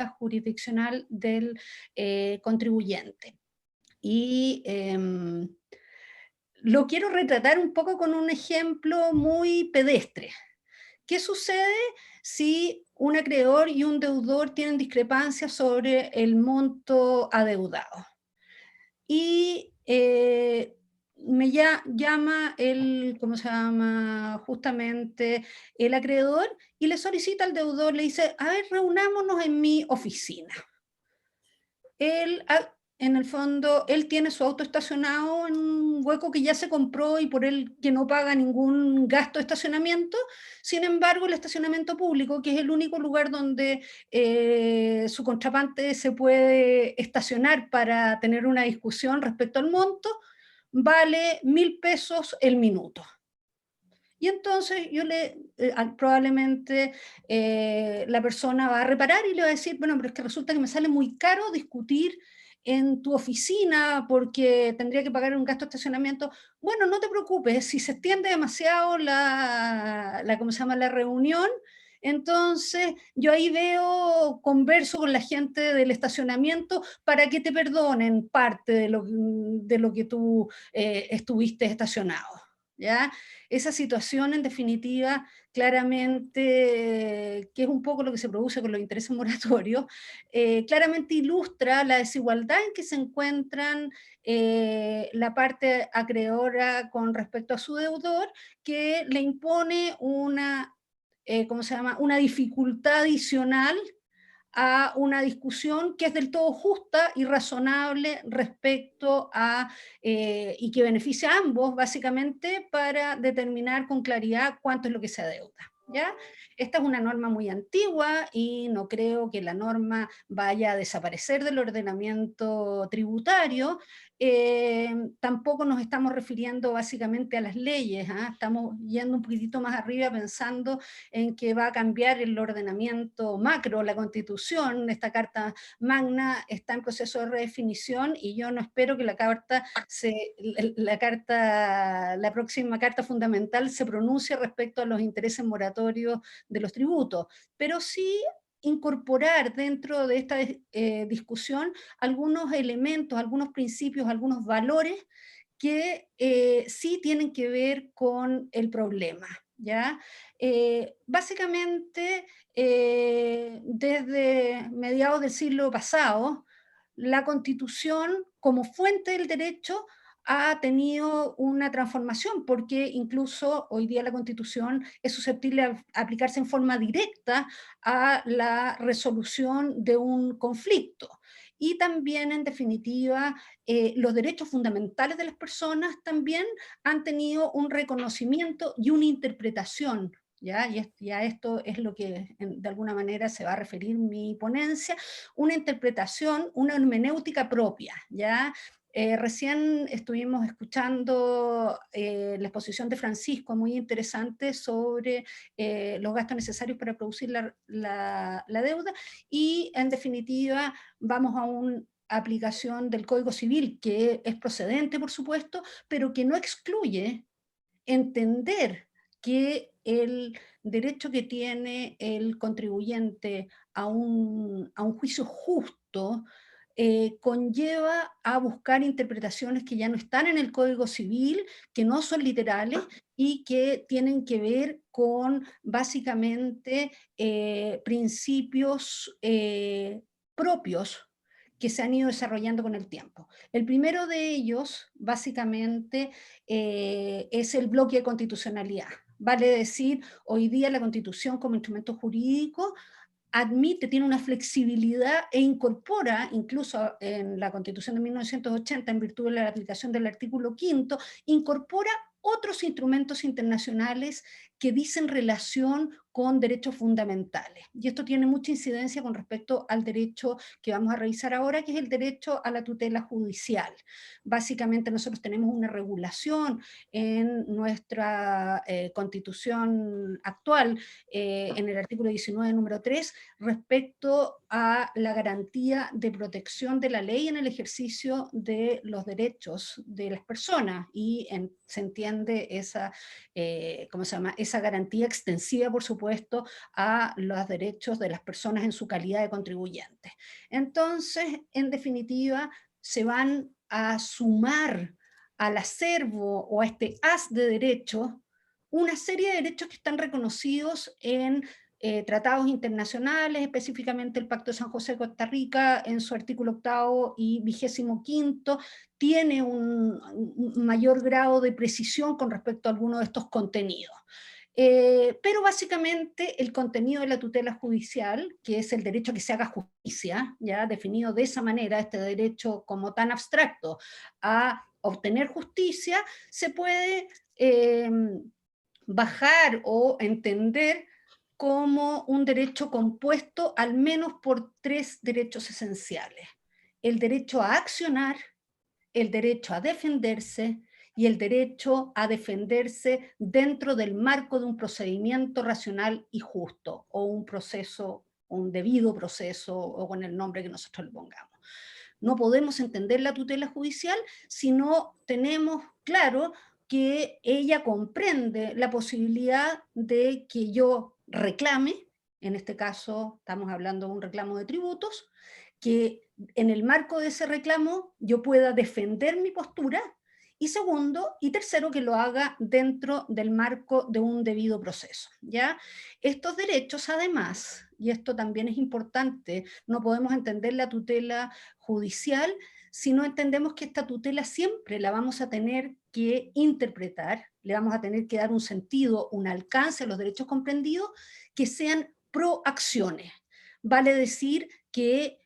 jurisdiccional del contribuyente. Y lo quiero retratar un poco con un ejemplo muy pedestre. ¿Qué sucede si un acreedor y un deudor tienen discrepancias sobre el monto adeudado? Y llama el, ¿cómo se llama? Justamente el acreedor y le solicita al deudor, le dice, a ver, reunámonos en mi oficina. Él, en el fondo, él tiene su auto estacionado en un hueco que ya se compró y por él que no paga ningún gasto de estacionamiento. Sin embargo, el estacionamiento público, que es el único lugar donde su contraparte se puede estacionar para tener una discusión respecto al monto, vale 1.000 pesos el minuto. Y entonces probablemente la persona va a reparar y le va a decir, bueno, pero es que resulta que me sale muy caro discutir en tu oficina porque tendría que pagar un gasto de estacionamiento. Bueno, no te preocupes, si se extiende demasiado ¿cómo se llama? La reunión, entonces yo ahí converso con la gente del estacionamiento para que te perdonen parte de lo que tú estuviste estacionado. ¿Ya? Esa situación, en definitiva, claramente, que es un poco lo que se produce con los intereses moratorios, claramente ilustra la desigualdad en que se encuentran la parte acreedora con respecto a su deudor, que le impone ¿cómo se llama? Una dificultad adicional a una discusión que es del todo justa y razonable respecto y que beneficia a ambos, básicamente, para determinar con claridad cuánto es lo que se adeuda. ¿Ya? Esta es una norma muy antigua y no creo que la norma vaya a desaparecer del ordenamiento tributario. Tampoco nos estamos refiriendo básicamente a las leyes, ¿ah? Estamos yendo un poquitito más arriba pensando en que va a cambiar el ordenamiento macro, la Constitución. Esta Carta Magna está en proceso de redefinición y yo no espero que la próxima Carta Fundamental se pronuncie respecto a los intereses moratorios de los tributos, pero sí incorporar dentro de esta discusión algunos elementos, algunos principios, algunos valores que sí tienen que ver con el problema. ¿Ya? Básicamente, desde mediados del siglo pasado, la Constitución, como fuente del derecho, ha tenido una transformación, porque incluso hoy día la Constitución es susceptible de aplicarse en forma directa a la resolución de un conflicto. Y también, en definitiva, los derechos fundamentales de las personas también han tenido un reconocimiento y una interpretación, ¿ya? Y a esto es lo que de alguna manera se va a referir mi ponencia, una interpretación, una hermenéutica propia, ¿ya? Recién estuvimos escuchando la exposición de Francisco, muy interesante, sobre los gastos necesarios para producir la deuda, y en definitiva vamos a una aplicación del Código Civil que es procedente, por supuesto, pero que no excluye entender que el derecho que tiene el contribuyente a un juicio justo conlleva a buscar interpretaciones que ya no están en el Código Civil, que no son literales y que tienen que ver con básicamente principios propios que se han ido desarrollando con el tiempo. El primero de ellos, básicamente, es el bloque de constitucionalidad. Vale decir, hoy día la Constitución como instrumento jurídico tiene una flexibilidad e incorpora, incluso en la Constitución de 1980, en virtud de la aplicación del artículo 5º, incorpora otros instrumentos internacionales que dicen relación con derechos fundamentales. Y esto tiene mucha incidencia con respecto al derecho que vamos a revisar ahora, que es el derecho a la tutela judicial. Básicamente nosotros tenemos una regulación en nuestra Constitución actual, en el artículo 19, número 3, respecto a la garantía de protección de la ley en el ejercicio de los derechos de las personas, y se entiende esa, ¿cómo se llama? Esa garantía extensiva, por supuesto, supuesto, a los derechos de las personas en su calidad de contribuyentes. Entonces, en definitiva, se van a sumar al acervo o a este haz de derechos una serie de derechos que están reconocidos en tratados internacionales, específicamente el Pacto de San José de Costa Rica, en su artículo 8 y 25, tiene un mayor grado de precisión con respecto a algunos de estos contenidos. Pero básicamente el contenido de la tutela judicial, que es el derecho a que se haga justicia, ya definido de esa manera, este derecho como tan abstracto a obtener justicia, se puede bajar o entender como un derecho compuesto al menos por tres derechos esenciales: el derecho a accionar, el derecho a defenderse y el derecho a defenderse dentro del marco de un procedimiento racional y justo, o un proceso, un debido proceso, o con el nombre que nosotros le pongamos. No podemos entender la tutela judicial si no tenemos claro que ella comprende la posibilidad de que yo reclame, en este caso estamos hablando de un reclamo de tributos, que en el marco de ese reclamo yo pueda defender mi postura, y segundo y tercero, que lo haga dentro del marco de un debido proceso, ¿ya? Estos derechos, además, y esto también es importante, no podemos entender la tutela judicial si no entendemos que esta tutela siempre la vamos a tener que interpretar, le vamos a tener que dar un sentido, un alcance a los derechos comprendidos que sean proacciones. Vale decir que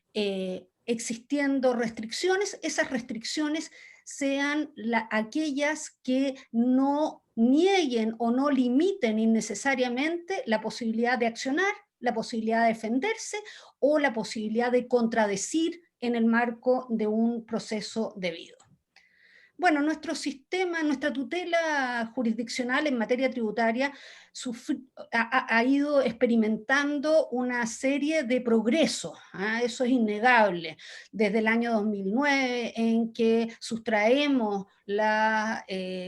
existiendo restricciones, esas restricciones sean aquellas que no nieguen o no limiten innecesariamente la posibilidad de accionar, la posibilidad de defenderse o la posibilidad de contradecir en el marco de un proceso debido. Bueno, nuestro sistema, nuestra tutela jurisdiccional en materia tributaria ha ido experimentando una serie de progresos, ¿ah? Eso es innegable. Desde el año 2009, en que sustraemos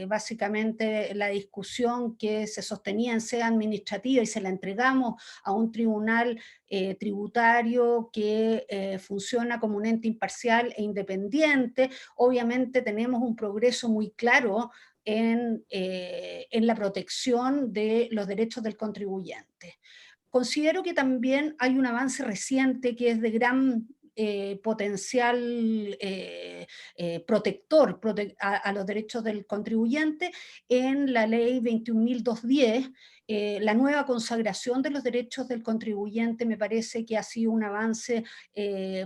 básicamente la discusión que se sostenía en sede administrativa y se la entregamos a un tribunal tributario que funciona como un ente imparcial e independiente. Obviamente tenemos un progreso muy claro en la protección de los derechos del contribuyente. Considero que también hay un avance reciente que es de gran potencial protector a los derechos del contribuyente en la ley 21.210. La nueva consagración de los derechos del contribuyente me parece que ha sido un avance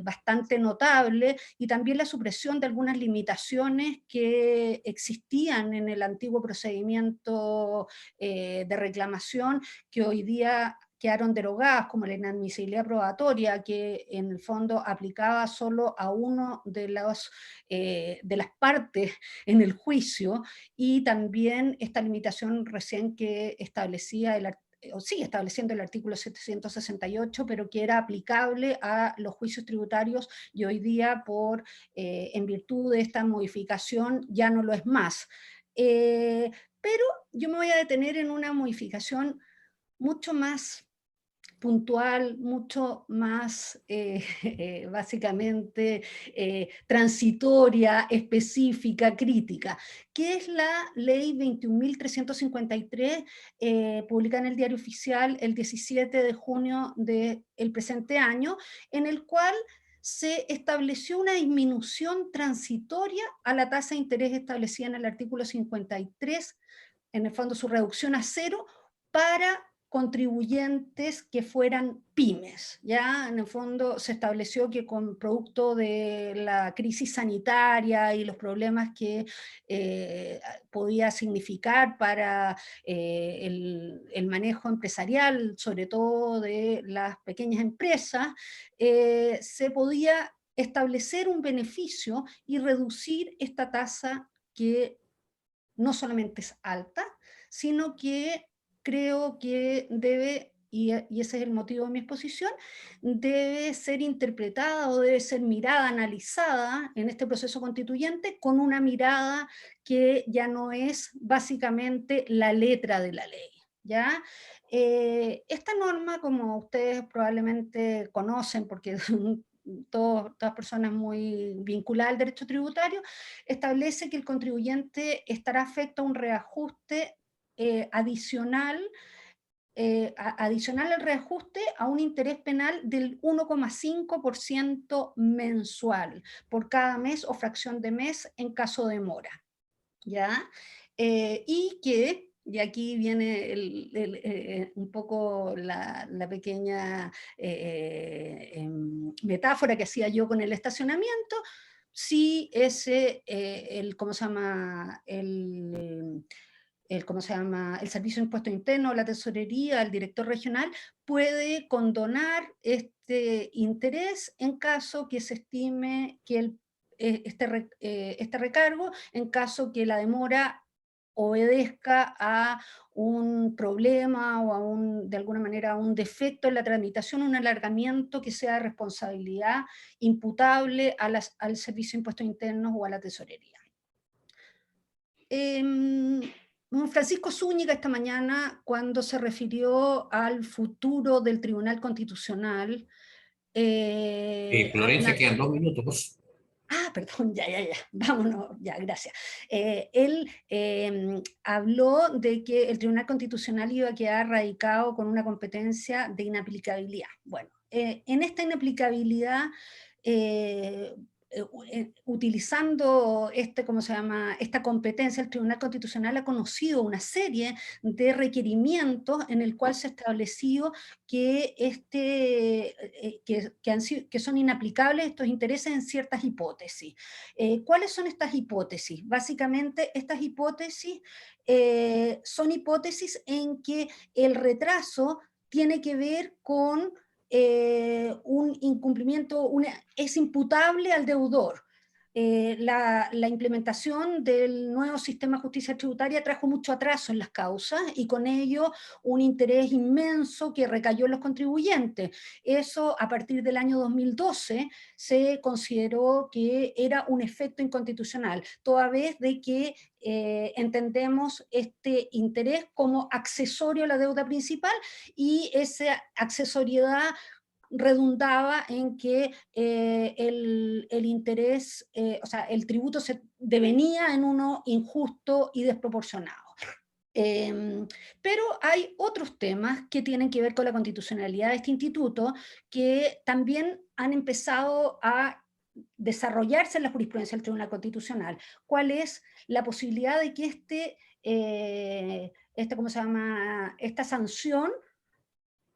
bastante notable, y también la supresión de algunas limitaciones que existían en el antiguo procedimiento de reclamación, que hoy día quedaron derogadas, como la inadmisibilidad probatoria, que en el fondo aplicaba solo a uno de las partes en el juicio, y también esta limitación recién que establecía o sigue estableciendo el artículo 768, pero que era aplicable a los juicios tributarios, y hoy día, en virtud de esta modificación, ya no lo es más. Pero yo me voy a detener en una modificación mucho más puntual, mucho más básicamente transitoria, específica, crítica, que es la ley 21.353, publicada en el Diario Oficial el 17 de junio del presente año, en el cual se estableció una disminución transitoria a la tasa de interés establecida en el artículo 53, en el fondo su reducción a cero, para contribuyentes que fueran pymes. Ya en el fondo se estableció que con producto de la crisis sanitaria y los problemas que podía significar para el manejo empresarial, sobre todo de las pequeñas empresas, se podía establecer un beneficio y reducir esta tasa, que no solamente es alta, sino que creo que debe, y ese es el motivo de mi exposición, debe ser interpretada o debe ser mirada, analizada en este proceso constituyente con una mirada que ya no es básicamente la letra de la ley. ¿ya? Esta norma, como ustedes probablemente conocen, porque todas personas muy vinculadas al derecho tributario, establece que el contribuyente estará afecto a un reajuste adicional, adicional al reajuste a un interés penal del 1,5% mensual por cada mes o fracción de mes en caso de mora. ¿Ya? Y que, y aquí viene un poco la pequeña metáfora que hacía yo con el estacionamiento, si ese, ¿cómo se llama? ¿Cómo se llama? El Servicio de Impuesto Interno, la Tesorería, el director regional, puede condonar este interés en caso que se estime que este recargo, en caso que la demora obedezca a un problema o de alguna manera a un defecto en la tramitación, un alargamiento que sea de responsabilidad imputable al Servicio de Impuestos Internos o a la Tesorería. Em, Francisco Zúñiga esta mañana, cuando se refirió al futuro del Tribunal Constitucional, Florencia, quedan 2 minutos. perdón, ya, vámonos, ya, gracias. Él habló de que el Tribunal Constitucional iba a quedar radicado con una competencia de inaplicabilidad. Bueno, en esta inaplicabilidad, eh, utilizando ¿cómo se llama? Esta competencia, el Tribunal Constitucional ha conocido una serie de requerimientos en el cual se ha establecido que, que son inaplicables estos intereses en ciertas hipótesis. ¿Cuáles son estas hipótesis? Básicamente, estas hipótesis son hipótesis en que el retraso tiene que ver con un incumplimiento, es imputable al deudor. La implementación del nuevo sistema de justicia tributaria trajo mucho atraso en las causas y con ello un interés inmenso que recayó en los contribuyentes. Eso a partir del año 2012 se consideró que era un efecto inconstitucional, toda vez de que entendemos este interés como accesorio a la deuda principal y esa accesoriedad redundaba en que el interés, o sea, el tributo se devenía en uno injusto y desproporcionado. Pero hay otros temas que tienen que ver con la constitucionalidad de este instituto que también han empezado a desarrollarse en la jurisprudencia del Tribunal Constitucional. ¿Cuál es la posibilidad de que ¿cómo se llama? Esta sanción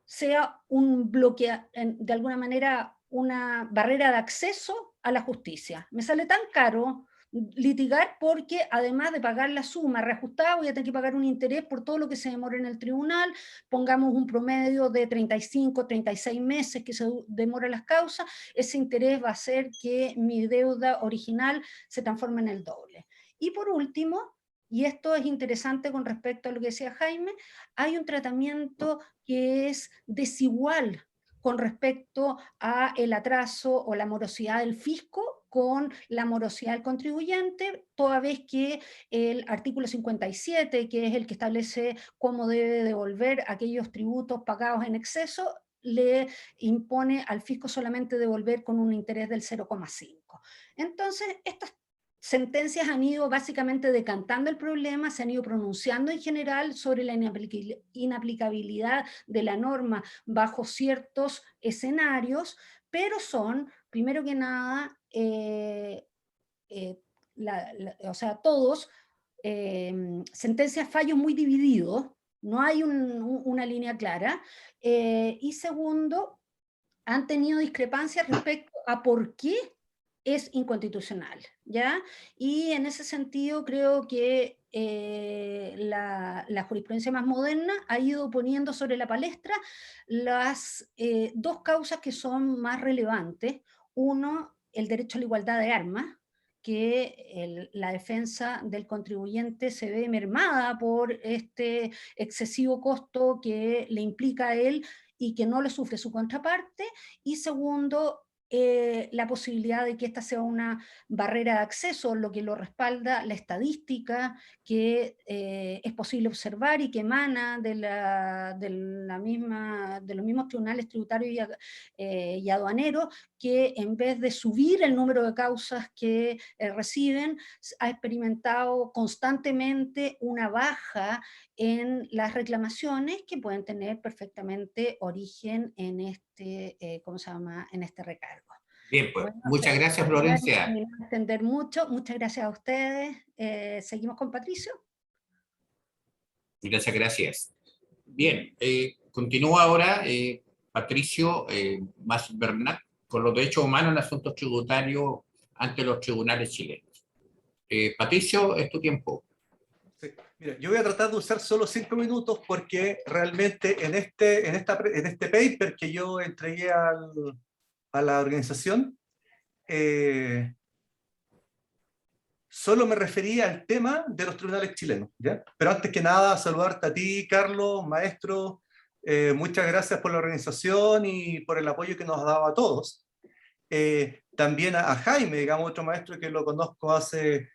sea un de alguna manera una barrera de acceso a la justicia? Me sale tan caro litigar porque además de pagar la suma reajustada voy a tener que pagar un interés por todo lo que se demora en el tribunal, pongamos un promedio de 35, 36 meses que se demora las causas, ese interés va a hacer que mi deuda original se transforme en el doble. Y por último, y esto es interesante con respecto a lo que decía Jaime, hay un tratamiento que es desigual con respecto a el atraso o la morosidad del fisco con la morosidad del contribuyente, toda vez que el artículo 57, que es el que establece cómo debe devolver aquellos tributos pagados en exceso, le impone al fisco solamente devolver con un interés del 0,5. Entonces, estas sentencias han ido básicamente decantando el problema, se han ido pronunciando en general sobre la inaplicabilidad de la norma bajo ciertos escenarios, pero son, primero que nada, o sea, todos sentencias, fallos muy divididos, no hay una línea clara, y segundo, han tenido discrepancias respecto a por qué es inconstitucional, ¿ya? Y en ese sentido creo que la jurisprudencia más moderna ha ido poniendo sobre la palestra las dos causas que son más relevantes. Uno, el derecho a la igualdad de armas, que la defensa del contribuyente se ve mermada por este excesivo costo que le implica a él y que no lo sufre su contraparte, y segundo, la posibilidad de que esta sea una barrera de acceso, lo que lo respalda la estadística que es posible observar y que emana de los mismos tribunales tributarios y aduaneros, que en vez de subir el número de causas que reciben, ha experimentado constantemente una baja en las reclamaciones que pueden tener perfectamente origen en ¿cómo se llama?, en este recargo. Bien, pues, Bueno, muchas gracias, para no Florencia. extender mucho, muchas gracias a ustedes. ¿Seguimos con Patricio? Muchas gracias. Bien, continúa ahora Patricio Mas Bernat con los derechos humanos en asuntos tributarios ante los tribunales chilenos. Patricio, es tu tiempo. Sí. Mira, yo voy a tratar de usar solo 5 minutos porque realmente en este paper que yo entregué a la organización, solo me refería al tema de los tribunales chilenos, ¿ya? Pero antes que nada, saludarte a ti, Carlos, maestro. Muchas gracias por la organización y por el apoyo que nos ha dado a todos. También a Jaime, digamos, otro maestro que lo conozco hace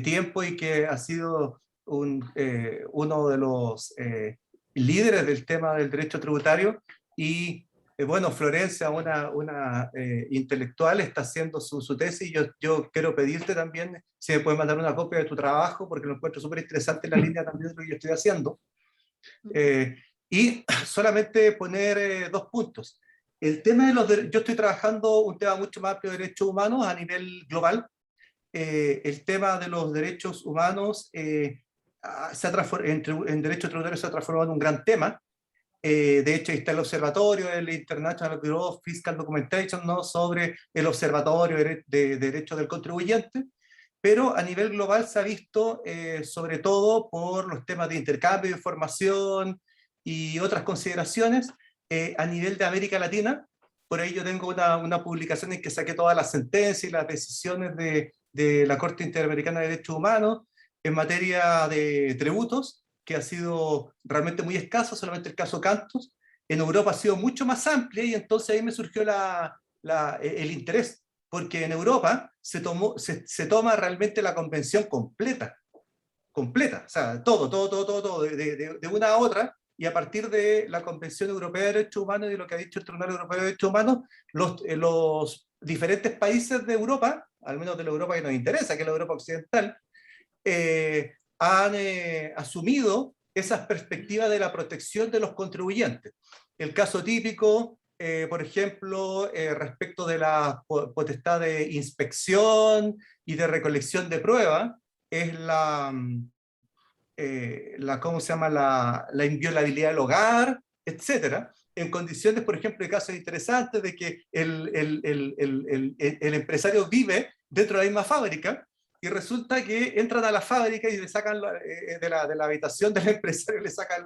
tiempo y que ha sido uno de los líderes del tema del derecho tributario. Y bueno, Florencia, una intelectual, está haciendo su tesis. Yo quiero pedirte también si me puedes mandar una copia de tu trabajo, porque lo encuentro súper interesante en la línea también de lo que yo estoy haciendo. Y solamente poner 2 puntos. El tema de yo estoy trabajando un tema mucho más amplio de derechos humanos a nivel global. El tema de los derechos humanos en derecho tributario se ha transformado en un gran tema. De hecho, ahí está el observatorio, el International Bureau of Fiscal Documentation, ¿no?, sobre el observatorio de derechos del contribuyente. Pero a nivel global se ha visto, sobre todo por los temas de intercambio de información y otras consideraciones, a nivel de América Latina. Por ahí yo tengo una publicación en que saqué todas las sentencias y las decisiones de la Corte Interamericana de Derechos Humanos en materia de tributos, que ha sido realmente muy escaso, solamente el caso Cantos. En Europa ha sido mucho más amplia y entonces ahí me surgió el interés, porque en Europa se toma realmente la convención completa, o sea, todo, de una a otra, y a partir de la Convención Europea de Derechos Humanos y de lo que ha dicho el Tribunal Europeo de Derechos Humanos, los diferentes países de Europa, al menos de la Europa que nos interesa, que es la Europa occidental, han asumido esas perspectivas de la protección de los contribuyentes. El caso típico, por ejemplo, respecto de la potestad de inspección y de recolección de pruebas, es ¿cómo se llama?, la inviolabilidad del hogar, etcétera, en condiciones, por ejemplo, de casos interesantes de que el empresario vive dentro de la misma fábrica y resulta que entran a la fábrica y le sacan de la habitación del empresario, le sacan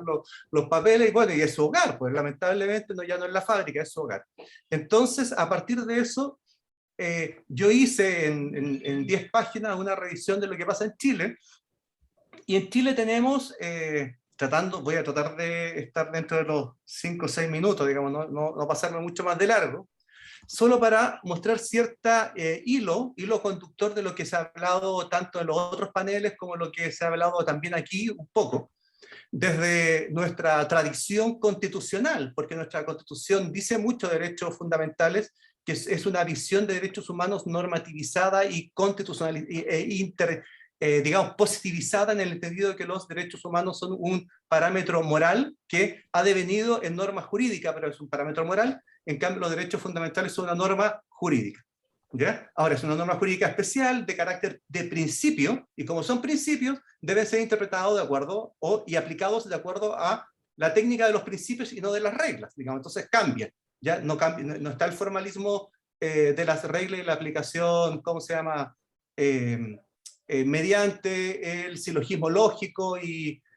los papeles y bueno, y es su hogar, pues lamentablemente ya no es la fábrica, es su hogar. Entonces, a partir de eso, yo hice en 10 páginas una revisión de lo que pasa en Chile. Y en Chile tenemos, voy a tratar de estar dentro de los 5 o 6 minutos, digamos, no pasarme mucho más de largo, solo para mostrar cierta hilo conductor de lo que se ha hablado tanto en los otros paneles como lo que se ha hablado también aquí un poco, desde nuestra tradición constitucional, porque nuestra constitución dice mucho de derechos fundamentales, que es una visión de derechos humanos normativizada y constitucional, digamos, positivizada en el entendido de que los derechos humanos son un parámetro moral que ha devenido en norma jurídica, pero es un parámetro moral. En cambio, los derechos fundamentales son una norma jurídica, ¿ya? Ahora, es una norma jurídica especial de carácter de principio, y como son principios, deben ser interpretados de acuerdo y aplicados de acuerdo a la técnica de los principios y no de las reglas, digamos. Entonces cambian, ¿ya? No está el formalismo de las reglas y la aplicación, ¿cómo se llama?, mediante el silogismo lógico,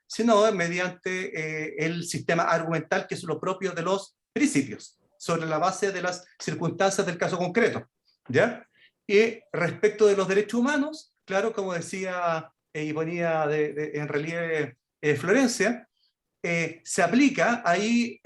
sino mediante el sistema argumental, que es lo propio de los principios, sobre la base de las circunstancias del caso concreto, ¿ya? Y respecto de los derechos humanos, claro, como decía y ponía en relieve Florencia, se aplica ahí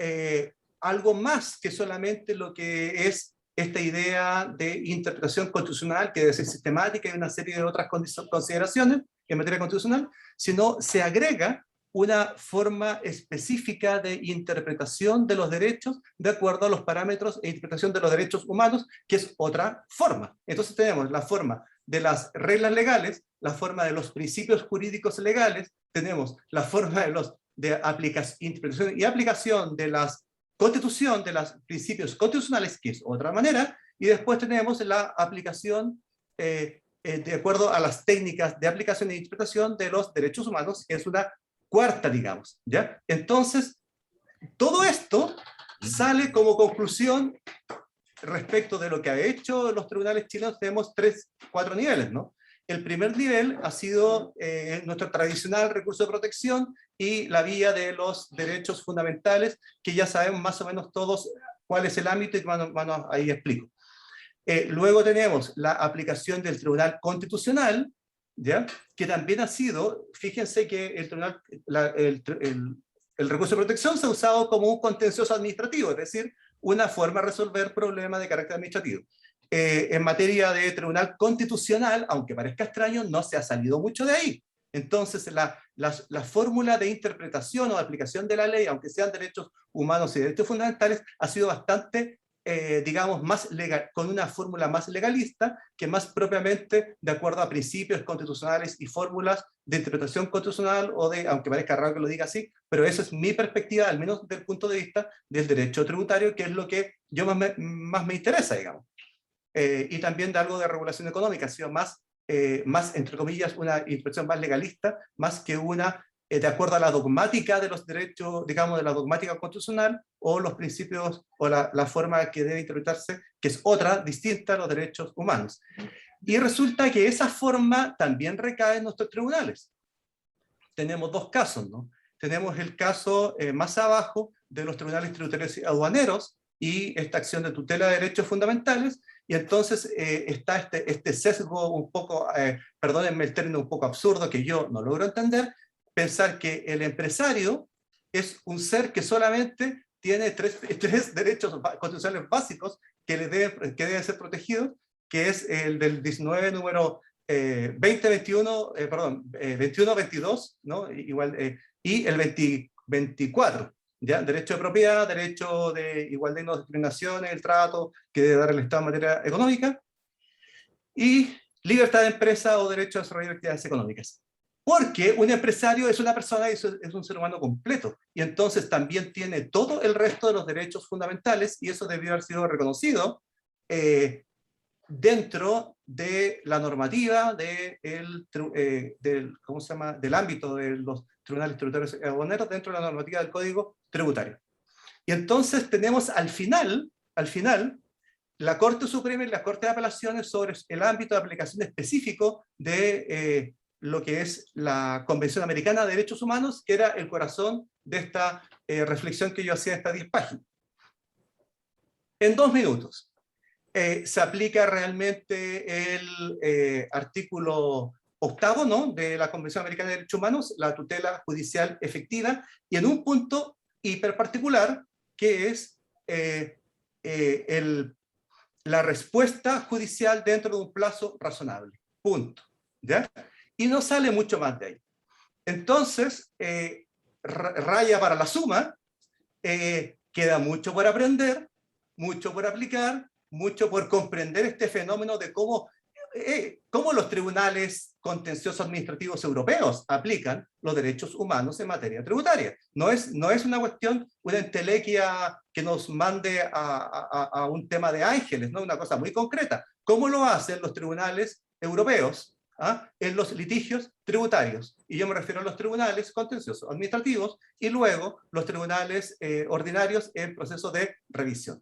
algo más que solamente lo que es esta idea de interpretación constitucional que debe ser sistemática y una serie de otras consideraciones en materia constitucional, sino se agrega una forma específica de interpretación de los derechos de acuerdo a los parámetros e interpretación de los derechos humanos, que es otra forma. Entonces tenemos la forma de las reglas legales, la forma de los principios jurídicos legales, tenemos la forma de los de interpretación y aplicación de la constitución, de los principios constitucionales, que es otra manera, y después tenemos la aplicación de acuerdo a las técnicas de aplicación e interpretación de los derechos humanos, que es una cuarta, digamos, ¿ya? Entonces, todo esto sale como conclusión respecto de lo que ha hecho los tribunales chilenos. Tenemos 4 niveles, ¿no? El primer nivel ha sido nuestro tradicional recurso de protección y la vía de los derechos fundamentales, que ya sabemos más o menos todos cuál es el ámbito, y ahí explico. Luego tenemos la aplicación del Tribunal Constitucional, ¿ya? Que también ha sido, fíjense que el recurso de protección se ha usado como un contencioso administrativo, es decir, una forma de resolver problemas de carácter administrativo. En materia de Tribunal Constitucional, aunque parezca extraño, no se ha salido mucho de ahí. Entonces, la fórmula de interpretación o de aplicación de la ley, aunque sean derechos humanos y derechos fundamentales, ha sido bastante digamos, más legal, con una fórmula más legalista, que más propiamente de acuerdo a principios constitucionales y fórmulas de interpretación constitucional, o de, aunque parezca raro que lo diga así, pero esa es mi perspectiva, al menos desde el punto de vista del derecho tributario, que es lo que yo más me interesa, digamos. Y también de algo de regulación económica, ha sido más, entre comillas, una interpretación más legalista, más que una de acuerdo a la dogmática de los derechos, digamos, de la dogmática constitucional, o los principios, o la forma que debe interpretarse, que es otra, distinta a los derechos humanos. Y resulta que esa forma también recae en nuestros tribunales. Tenemos 2 casos, ¿no? Tenemos el caso más abajo de los tribunales tributarios y aduaneros, y esta acción de tutela de derechos fundamentales, y entonces está este sesgo un poco, perdónenme el término un poco absurdo, que yo no logro entender, pensar que el empresario es un ser que solamente tiene tres derechos constitucionales básicos que deben ser protegidos, que es el del 19 número 21-22, ¿no? Igual, y el 24, ¿ya? Derecho de propiedad, derecho de igualdad y no discriminación, el trato que debe dar el Estado en materia económica, y libertad de empresa o derecho a desarrollar actividades económicas. Porque un empresario es una persona y es un ser humano completo, y entonces también tiene todo el resto de los derechos fundamentales, y eso debió haber sido reconocido dentro de la normativa ¿cómo se llama? Del ámbito de los tribunales tributarios y aduaneros, dentro de la normativa del Código Tributario. Y entonces tenemos al final, la Corte Suprema y la Corte de Apelaciones sobre el ámbito de aplicación específico de lo que es la Convención Americana de Derechos Humanos, que era el corazón de esta reflexión que yo hacía en estas 10 páginas. En 2 minutos. Se aplica realmente el artículo 8º, ¿no?, de la Convención Americana de Derechos Humanos, la tutela judicial efectiva, y en un punto hiper particular, que es la respuesta judicial dentro de un plazo razonable. Punto. ¿Ya? Y no sale mucho más de ahí. Entonces, raya para la suma, queda mucho por aprender, mucho por aplicar, mucho por comprender este fenómeno de cómo los tribunales contenciosos administrativos europeos aplican los derechos humanos en materia tributaria. No es una cuestión, una entelequia que nos mande a un tema de ángeles, ¿no? Una cosa muy concreta. ¿Cómo lo hacen los tribunales europeos en los litigios tributarios? Y yo me refiero a los tribunales contenciosos administrativos y luego los tribunales ordinarios en proceso de revisión.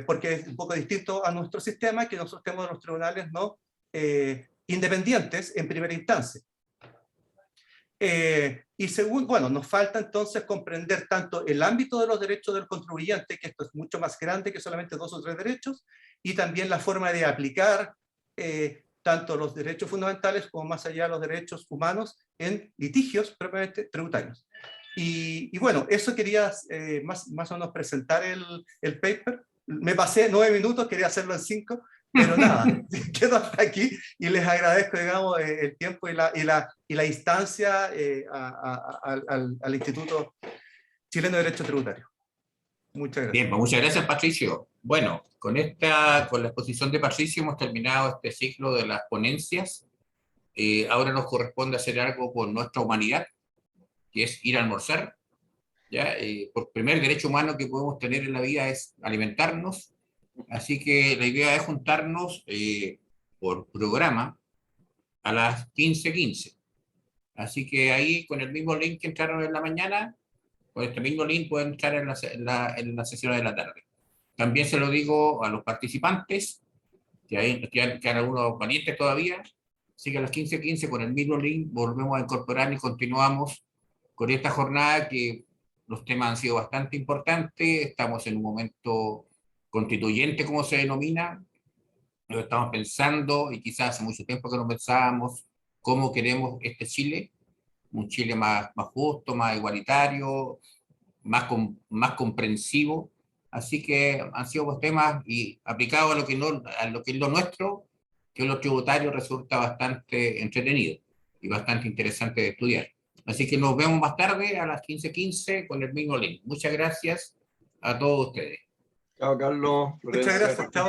Porque es un poco distinto a nuestro sistema, que nosotros tenemos los tribunales no independientes en primera instancia. Y bueno, nos falta entonces comprender tanto el ámbito de los derechos del contribuyente, que esto es mucho más grande que solamente 2 o 3 derechos, y también la forma de aplicar tanto los derechos fundamentales como más allá los derechos humanos en litigios propiamente tributarios. Y bueno, eso quería más o menos presentar el paper. Me pasé 9 minutos, quería hacerlo en 5, pero nada, quedo hasta aquí y les agradezco, digamos, el tiempo y la instancia al Instituto Chileno de Derecho Tributario. Muchas gracias. Bien, pues muchas gracias, Patricio. Bueno, con la exposición de Patricio hemos terminado este ciclo de las ponencias. Ahora nos corresponde hacer algo por nuestra humanidad, que es ir a almorzar. ¿Ya? Por primer derecho humano que podemos tener en la vida es alimentarnos. Así que la idea es juntarnos por programa a las 15:15. Así que ahí con el mismo link que entraron en la mañana, con este mismo link pueden entrar en la sesión de la tarde. También se lo digo a los participantes, que hay algunos valientes todavía, así que a las 15:15 con el mismo link volvemos a incorporar y continuamos con esta jornada que los temas han sido bastante importantes, estamos en un momento constituyente, como se denomina, lo estamos pensando, y quizás hace mucho tiempo que no pensábamos cómo queremos este Chile, un Chile más justo, más igualitario, más comprensivo. Así que han sido los temas y aplicados a lo que es lo nuestro, que es lo tributario, resulta bastante entretenido y bastante interesante de estudiar. Así que nos vemos más tarde a las 15:15 con el mismo link. Muchas gracias a todos ustedes. Chao, Carlos. Muchas gracias. Chao.